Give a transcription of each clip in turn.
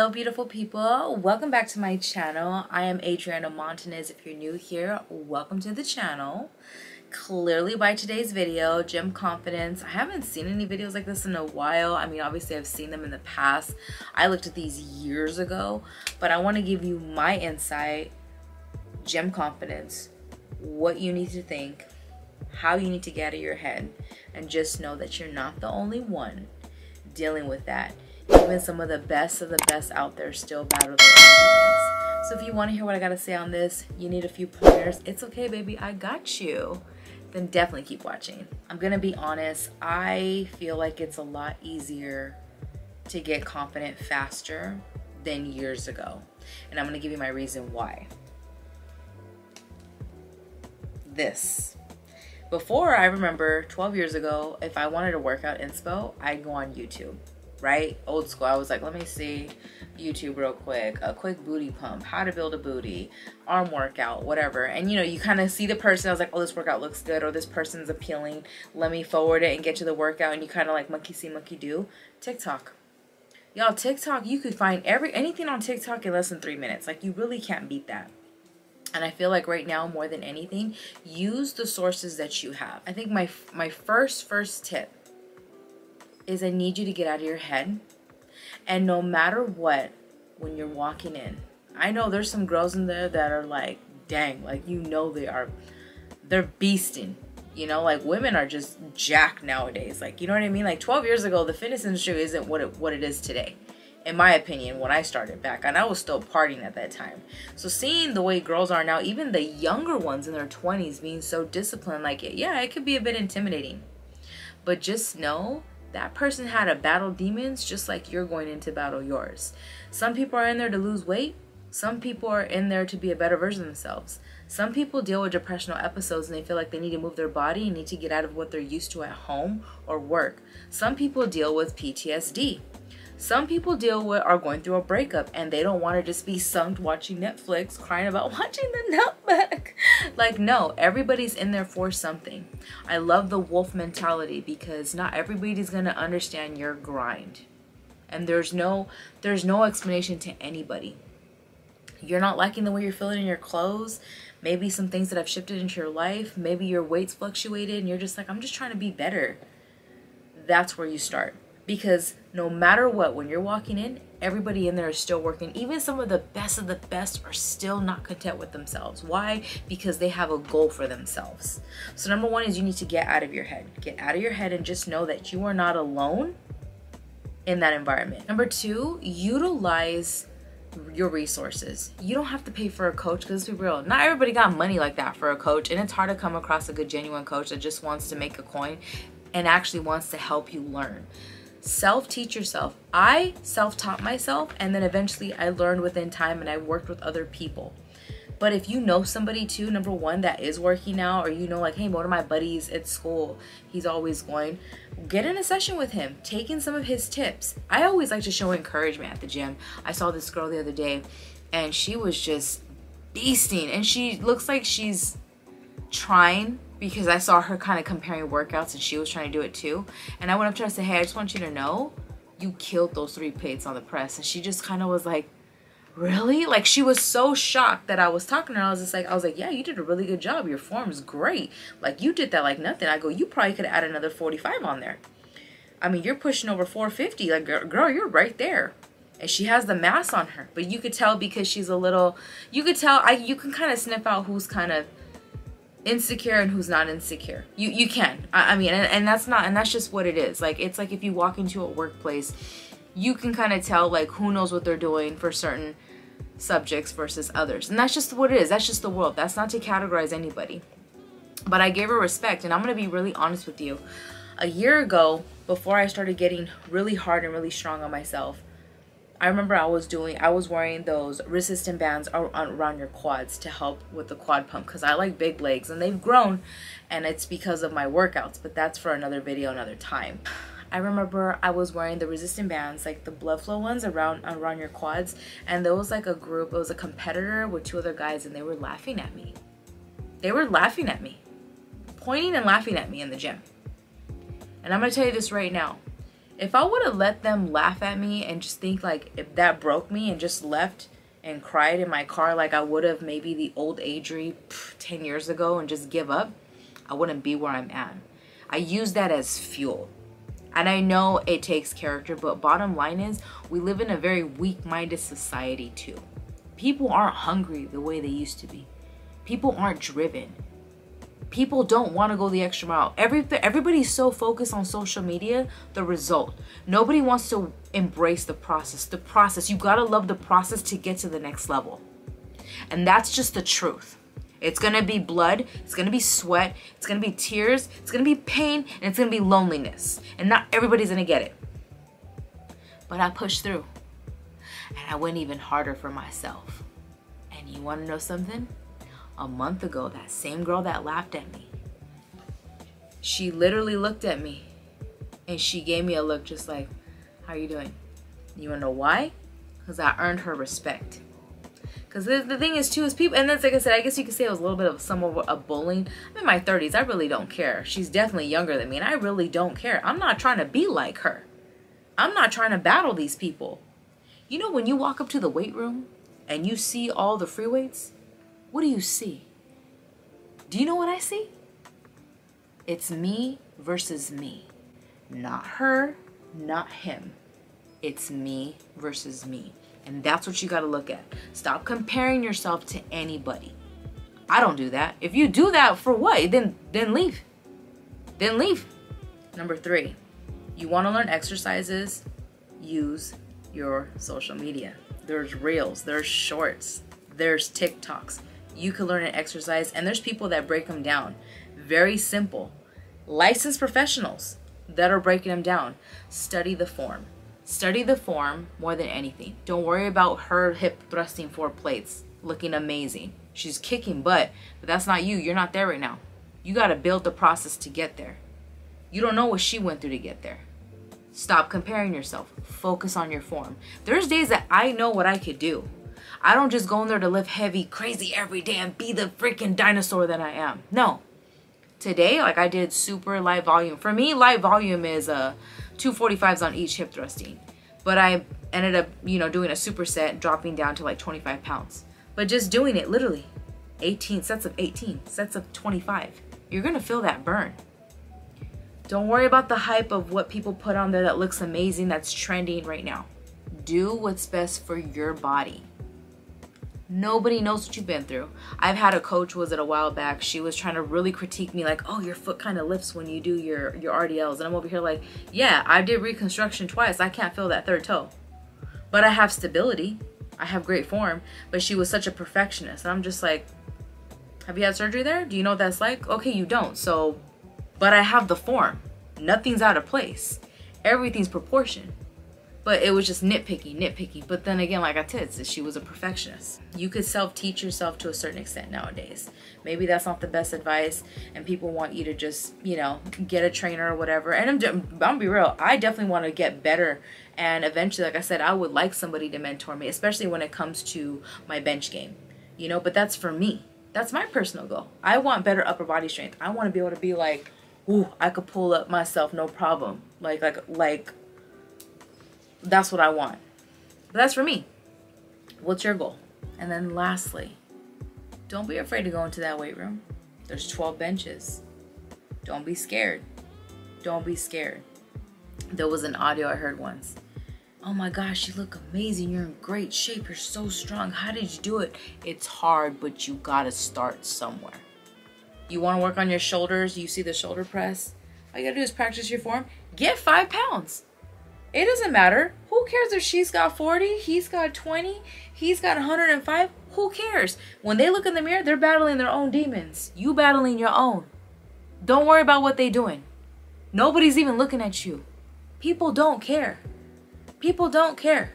Hello beautiful people, welcome back to my channel. I am Adriana Montanez. If you're new here, welcome to the channel. Clearly by today's video, gym confidence. I haven't seen any videos like this in a while. I mean, obviously I've seen them in the past. I looked at these years ago, but I want to give you my insight. Gym confidence, what you need to think, how you need to get out of your head, and just know that you're not the only one dealing with that. Even some of the best out there still battle their own demons. So if you want to hear what I got to say on this, you need a few pointers, it's okay baby, I got you. Then definitely keep watching. I'm gonna be honest, I feel like it's a lot easier to get confident faster than years ago. And I'm gonna give you my reason why. Before, I remember 12 years ago, if I wanted to work out inspo, I'd go on YouTube. Right? Old school. I was like, let me see YouTube real quick. A quick booty pump, how to build a booty, arm workout, whatever. And you know, you kind of see the person. I was like, oh, this workout looks good, or this person's appealing. Let me forward it and get to the workout. And you kind of like monkey see, monkey do. TikTok. Y'all, TikTok, you could find anything on TikTok in less than 3 minutes. Like, you really can't beat that. And I feel like right now, more than anything, use the sources that you have. I think my first tip is I need you to get out of your head. And no matter what, when you're walking in, I know there's some girls in there that are like, dang, like, you know, they're beasting, you know, like women are just jacked nowadays. Like, you know what I mean? Like 12 years ago, the fitness industry isn't what it is today. In my opinion, when I started back, and I was still partying at that time. So seeing the way girls are now, even the younger ones in their 20s being so disciplined, like, yeah, it could be a bit intimidating. But just know that person had to battle demons just like you're going in to battle yours. Some people are in there to lose weight. Some people are in there to be a better version of themselves. Some people deal with depressional episodes and they feel like they need to move their body and need to get out of what they're used to at home or work. Some people deal with PTSD. Some people are going through a breakup and they don't want to just be sunk watching Netflix, crying about watching The Nutmeg. Like, no, everybody's in there for something. I love the wolf mentality because not everybody's going to understand your grind. And there's no explanation to anybody. You're not liking the way you're feeling in your clothes. Maybe some things that have shifted into your life. Maybe your weight's fluctuated and you're just like, I'm just trying to be better. That's where you start. Because no matter what, when you're walking in, everybody in there is still working. Even some of the best are still not content with themselves. Why? Because they have a goal for themselves. So number one is you need to get out of your head. Get out of your head and just know that you are not alone in that environment. Number two, utilize your resources. You don't have to pay for a coach, because let's be real, not everybody got money like that for a coach, and it's hard to come across a good, genuine coach that just wants to make a coin and actually wants to help you learn. Self-teach yourself. I self-taught myself, and then eventually I learned within time and I worked with other people. But if you know somebody too, number one, that is working now, or you know, like, hey, one of my buddies at school, he's always going, get in a session with him, take in some of his tips. I always like to show encouragement at the gym. I saw this girl the other day and she was just beasting, and she looks like she's trying, because I saw her kind of comparing workouts and she was trying to do it too. And I went up to her and said, hey, I just want you to know you killed those 3 plates on the press. And she just kind of was like, really? Like, she was so shocked that I was talking to her. I was like, yeah, you did a really good job. Your form's great. Like, you did that like nothing. I go, you probably could have added another 45 on there. I mean, you're pushing over 450. Like, girl, you're right there. And she has the mass on her. But you could tell because she's a little, you can kind of sniff out who's kind of insecure and who's not insecure. You can. I mean, and that's just what it is. Like, it's like if you walk into a workplace, you can kind of tell like who knows what they're doing for certain subjects versus others. And that's just what it is. That's just the world. That's not to categorize anybody. But I gave her respect, and I'm going to be really honest with you. A year ago, before I started getting really hard and really strong on myself, I remember I was wearing those resistant bands around your quads to help with the quad pump, because I like big legs and they've grown, and it's because of my workouts, but that's for another video, another time. I remember I was wearing the resistant bands, like the blood flow ones around your quads, and there was like a group, it was a competitor with 2 other guys, and they were laughing at me. They were laughing at me, pointing and laughing at me in the gym. And I'm going to tell you this right now. If I would have let them laugh at me and just think like if that broke me and just left and cried in my car like I would have maybe the old Adri 10 years ago and just give up, I wouldn't be where I'm at. I use that as fuel. And I know it takes character, but bottom line is we live in a very weak-minded society too. People aren't hungry the way they used to be. People aren't driven. People don't want to go the extra mile. Everybody's so focused on social media, the result. Nobody wants to embrace the process. The process, you gotta love the process to get to the next level. And that's just the truth. It's gonna be blood, it's gonna be sweat, it's gonna be tears, it's gonna be pain, and it's gonna be loneliness. And not everybody's gonna get it. But I pushed through. And I went even harder for myself. And you wanna know something? A month ago, that same girl that laughed at me, she literally looked at me and she gave me a look just like, how you doing? You wanna know why? Because I earned her respect. Because the thing is too, is people, and that's like I said, I guess you could say it was a little bit of somewhat of bullying. I'm in my 30s, I really don't care. She's definitely younger than me and I really don't care. I'm not trying to be like her. I'm not trying to battle these people. You know when you walk up to the weight room and you see all the free weights, what do you see? Do you know what I see? It's me versus me. Not her, not him. It's me versus me. And that's what you gotta look at. Stop comparing yourself to anybody. I don't do that. If you do that, for what? Then leave. Then leave. Number 3, you wanna learn exercises, use your social media. There's reels, there's shorts, there's TikToks. You can learn an exercise, and there's people that break them down. Very simple. Licensed professionals that are breaking them down. Study the form. Study the form more than anything. Don't worry about her hip thrusting 4 plates, looking amazing. She's kicking butt, but that's not you. You're not there right now. You got to build the process to get there. You don't know what she went through to get there. Stop comparing yourself. Focus on your form. There's days that I know what I could do. I don't just go in there to lift heavy, crazy every day and be the freaking dinosaur that I am. No. Today, like I did super light volume. For me, light volume is 245s on each hip thrusting. But I ended up, doing a superset, dropping down to like 25 pounds. But just doing it, literally, 18 sets of 18, sets of 25. You're going to feel that burn. Don't worry about the hype of what people put on there that looks amazing, that's trending right now. Do what's best for your body. Nobody knows what you've been through. I've had a coach, was it a while back, she was trying to really critique me like, oh, your foot kind of lifts when you do your RDLs. And I'm over here like, yeah, I did reconstruction twice. I can't feel that 3rd toe. But I have stability. I have great form. But she was such a perfectionist. And I'm just like, have you had surgery there? Do you know what that's like? Okay, you don't. So, but I have the form. Nothing's out of place. Everything's proportioned. But it was just nitpicky. But then again, like I said, she was a perfectionist. You could self-teach yourself to a certain extent nowadays. Maybe that's not the best advice, and people want you to just, get a trainer or whatever. And I'm gonna be real, I definitely want to get better. And eventually, like I said, I would like somebody to mentor me, especially when it comes to my bench game. But that's for me. That's my personal goal. I want better upper body strength. I want to be able to be like, ooh, I could pull up myself, no problem. Like, that's what I want. But that's for me. What's your goal? And then lastly, don't be afraid to go into that weight room. There's 12 benches. Don't be scared. Don't be scared. There was an audio I heard once. Oh my gosh, you look amazing. You're in great shape. You're so strong. How did you do it? It's hard, but you gotta start somewhere. You wanna work on your shoulders? You see the shoulder press? All you gotta do is practice your form. Get 5 pounds. It doesn't matter. Who cares if she's got 40, he's got 20, he's got 105? Who cares? When they look in the mirror, they're battling their own demons. You battling your own. Don't worry about what they're doing. Nobody's even looking at you. People don't care. People don't care.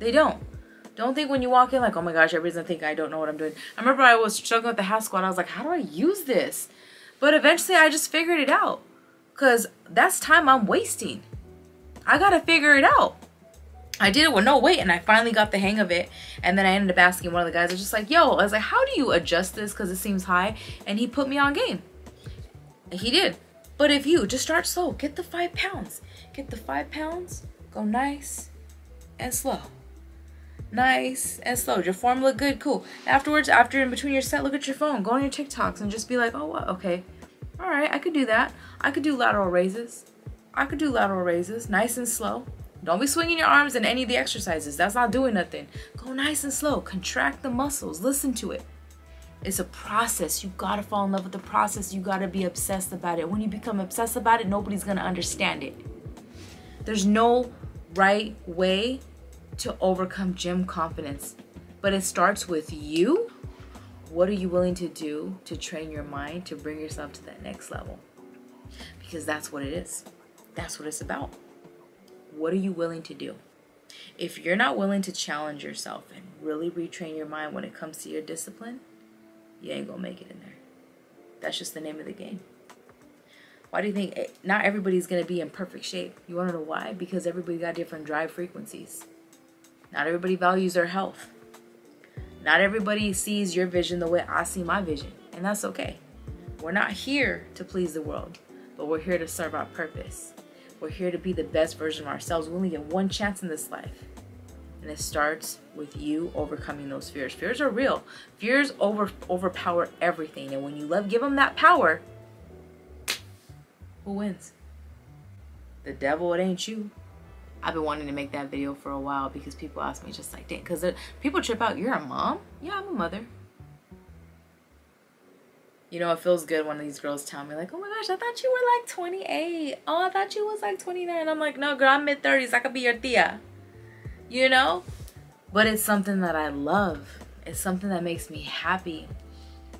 They don't. Don't think when you walk in like, oh my gosh, everybody's gonna think I don't know what I'm doing. I remember I was struggling with the half squat. I was like, how do I use this? But eventually I just figured it out. Because that's time I'm wasting. I gotta figure it out. I did it with no weight and I finally got the hang of it. And then I ended up asking one of the guys, I was just like, yo, I was like, how do you adjust this? Because it seems high. And he put me on game. And he did. But if you just start slow, get the 5 pounds. Get the 5 pounds, go nice and slow. Nice and slow. Your form look good, cool. Afterwards, after in between your set, look at your phone. Go on your TikToks and just be like, oh, what? Okay. All right, I could do that. I could do lateral raises. I could do lateral raises, nice and slow. Don't be swinging your arms in any of the exercises. That's not doing nothing. Go nice and slow. Contract the muscles. Listen to it. It's a process. You gotta fall in love with the process. You gotta be obsessed about it. When you become obsessed about it, nobody's gonna understand it. There's no right way to overcome gym confidence, but it starts with you. What are you willing to do to train your mind to bring yourself to that next level? Because that's what it is. That's what it's about. What are you willing to do? If you're not willing to challenge yourself and really retrain your mind when it comes to your discipline, you ain't gonna make it in there. That's just the name of the game. Why do you think not everybody's gonna be in perfect shape? You wanna know why? Because everybody got different drive frequencies. Not everybody values their health. Not everybody sees your vision the way I see my vision, and that's okay. We're not here to please the world, but we're here to serve our purpose. We're here to be the best version of ourselves. We only get one chance in this life. And it starts with you overcoming those fears. Fears are real. Fears overpower everything. And when you give them that power, who wins? The devil, it ain't you. I've been wanting to make that video for a while because people ask me just like, dang, because people trip out, you're a mom? Yeah, I'm a mother. You know, it feels good when these girls tell me like, oh my gosh, I thought you were like 28. Oh, I thought you was like 29. I'm like, no, girl, I'm mid-30s. I could be your tia. You know? But it's something that I love. It's something that makes me happy.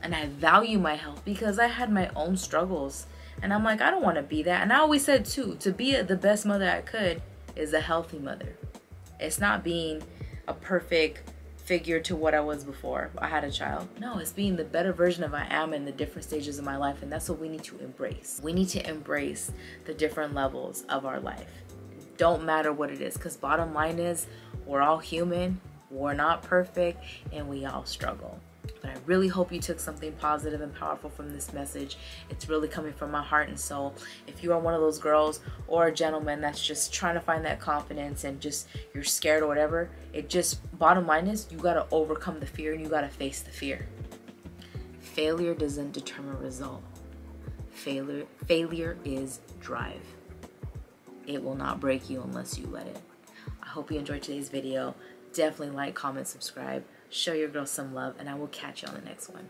And I value my health because I had my own struggles. And I'm like, I don't want to be that. And I always said too, to be the best mother I could is a healthy mother. It's not being a perfect figure to what I was before I had a child. No, it's being the better version of I am in the different stages of my life, and that's what we need to embrace. We need to embrace the different levels of our life. Don't matter what it is, because bottom line is we're all human, we're not perfect, and we all struggle. But I really hope you took something positive and powerful from this message. It's really coming from my heart and soul. If you are one of those girls or a gentleman that's just trying to find that confidence and just you're scared or whatever, bottom line is you got to overcome the fear and you got to face the fear. Failure doesn't determine result. Failure is drive. It will not break you unless you let it. I hope you enjoyed today's video. Definitely like, comment, subscribe. Show your girl some love, and I will catch you on the next one.